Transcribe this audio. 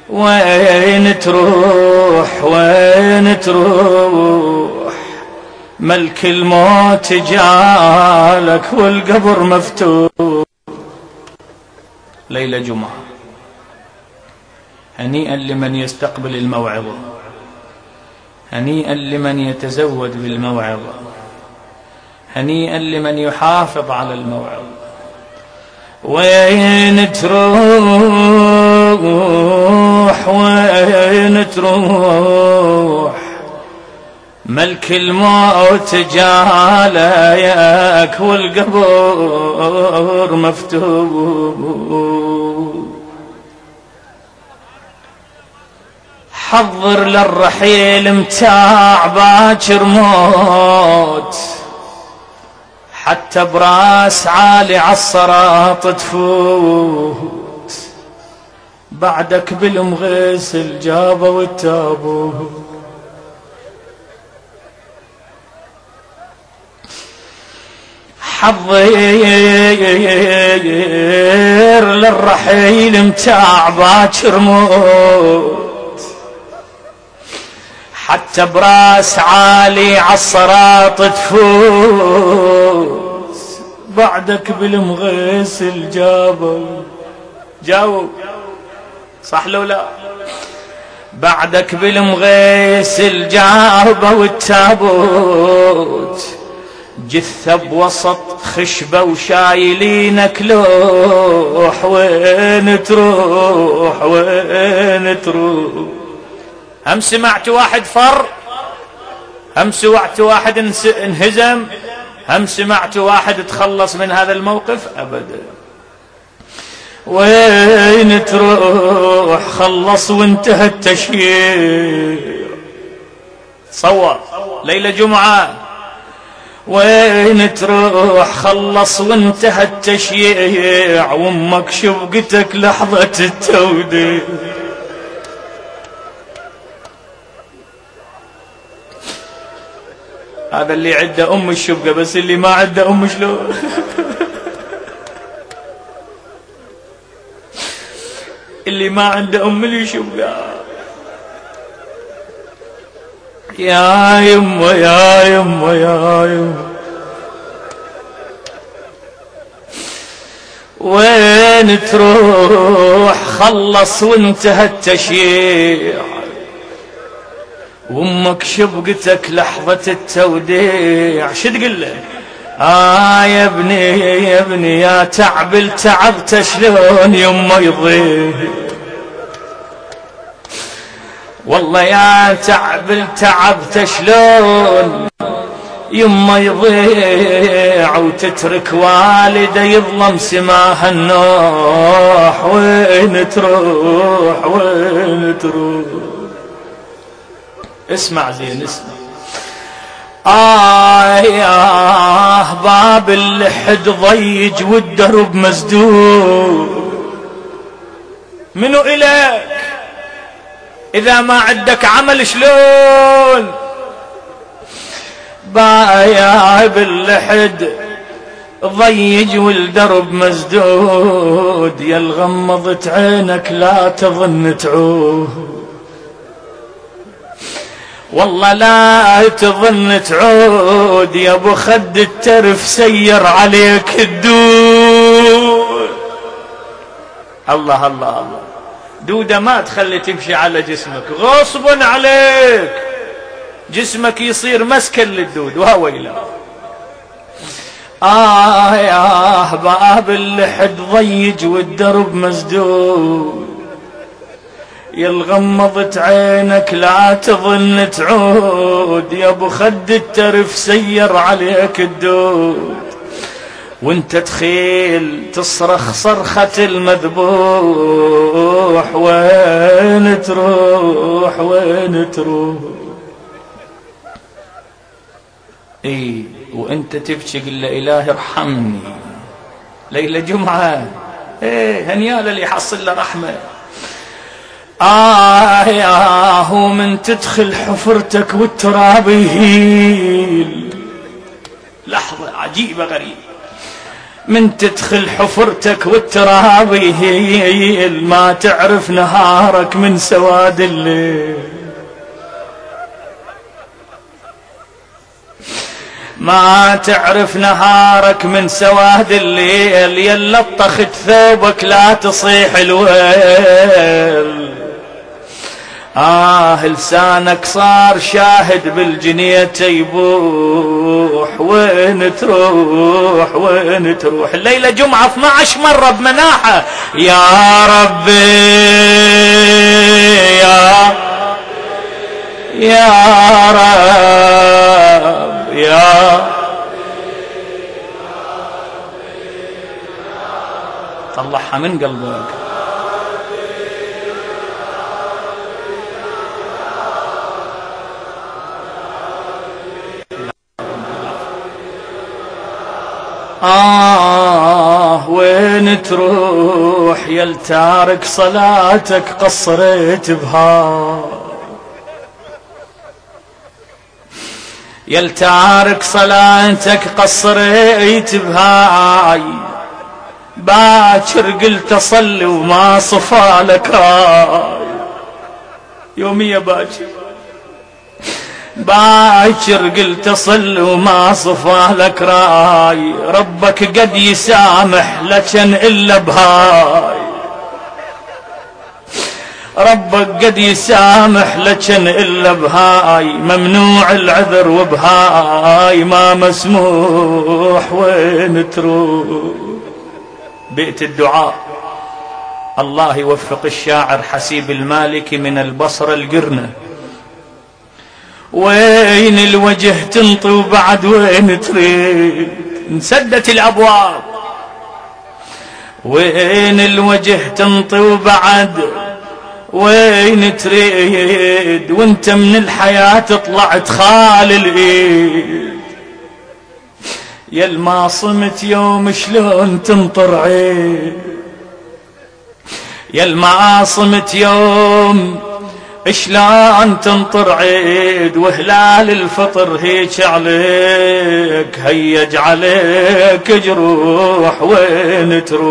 وين تروح وين تروح؟ ملك الموت جالك والقبر مفتوح. ليلة جمعة، هنيئا لمن يستقبل الموعظة، هنيئا لمن يتزود بالموعظة، هنيئا لمن يحافظ على الموعظة. وين تروح وين تروح؟ ملك الموت جالك والقبر مفتوح. حضر للرحيل متاع باكر موت، حتى براس عالي عالصراط تفوت. بعدك بالمغيس الجابة والتابوت. حضر للرحيل متاع باكر موت، حتى براس عالي عالصراط تفوت. بعدك بالمغيس الجابة. جاوب صح لو لا؟ بعدك بالمغيس الجابة والتابوت، جثة بوسط خشبة وشايلينك لوح. وين تروح وين تروح؟ هم سمعت واحد فر؟ هم سمعت واحد انهزم؟ هم سمعت واحد تخلص من هذا الموقف؟ أبدا. وين تروح؟ خلص وانتهى التشييع. صور ليلة جمعة. وين تروح؟ خلص وانتهى التشييع، وامك شبقتك لحظة التوديع. هذا اللي عنده ام الشبقة، بس اللي ما عنده ام شلون؟ اللي ما عنده ام اللي شبقة. يا يمه يا يمه يا يمه. وين تروح؟ خلص وانتهى التشييع، وامك شبقتك لحظة التوديع. شو تقول له؟ يا ابني يا ابني يا تعب التعبت شلون يمه يضيع. والله يا تعب التعبت شلون يمه يضيع، وتترك والده يظلم سماه النوح. وين تروح وين تروح؟ اسمع زين اسمع. يا باب اللحد ضيج والدرب مسدود. منو إليك؟ إذا ما عندك عمل شلون؟ باب اللحد ضيج والدرب مسدود، يا الغمضت عينك لا تظن تعود. والله لا تظن تعود يا ابو خد الترف، سير عليك الدود. الله الله الله. دودة ما تخلي تمشي على جسمك، غصب عليك جسمك يصير مسكن للدود. وهويلا. يا باب اللحد ضيج والدرب مسدود، يا الغمضت عينك لا تظن تعود، يا ابو خد الترف سير عليك الدود. وانت تخيل تصرخ صرخة المذبوح. وين تروح وين تروح؟ وانت تبكي قل له إلهي ارحمني. ليلة جمعة، هنياله اللي يحصل له رحمة. ياهو من تدخل حفرتك والتراب يهيل. لحظة عجيبة غريبة. من تدخل حفرتك والترابيل ما تعرف نهارك من سواد الليل، ما تعرف نهارك من سواد الليل. يلا طخت ثوبك لا تصيح الويل. لسانك صار شاهد بالجنية يبوح. وين تروح وين تروح؟ الليلة جمعة 12 مرة بمناحة. يا ربي يا رب يا طلعها من قلبك. وين تروح يا التارك صلاتك قصرت بها، يا التارك صلاتك قصرت بهاي. باكر قلت اصلي وما صفالك هاي. يومية باكر قلت اصلي وما صفالك راي. ربك قد يسامح لكن الا بهاي، ربك قد يسامح لكن الا بهاي. ممنوع العذر وبهاي ما مسموح. وين تروح؟ بيت الدعاء. الله يوفق الشاعر حسيب المالكي من البصرة القرنة. وين الوجه تنطي وبعد وين تريد؟ انسدت الابواب. وين الوجه تنطي وبعد وين تريد؟ وانت من الحياة طلعت خال الايد. يا الما صمت يوم شلون تنطر عيد، يا الما صمت يوم شلون تنطر عيد. وهلال الفطر هيك عليك هيج عليك جروح. وين تروح؟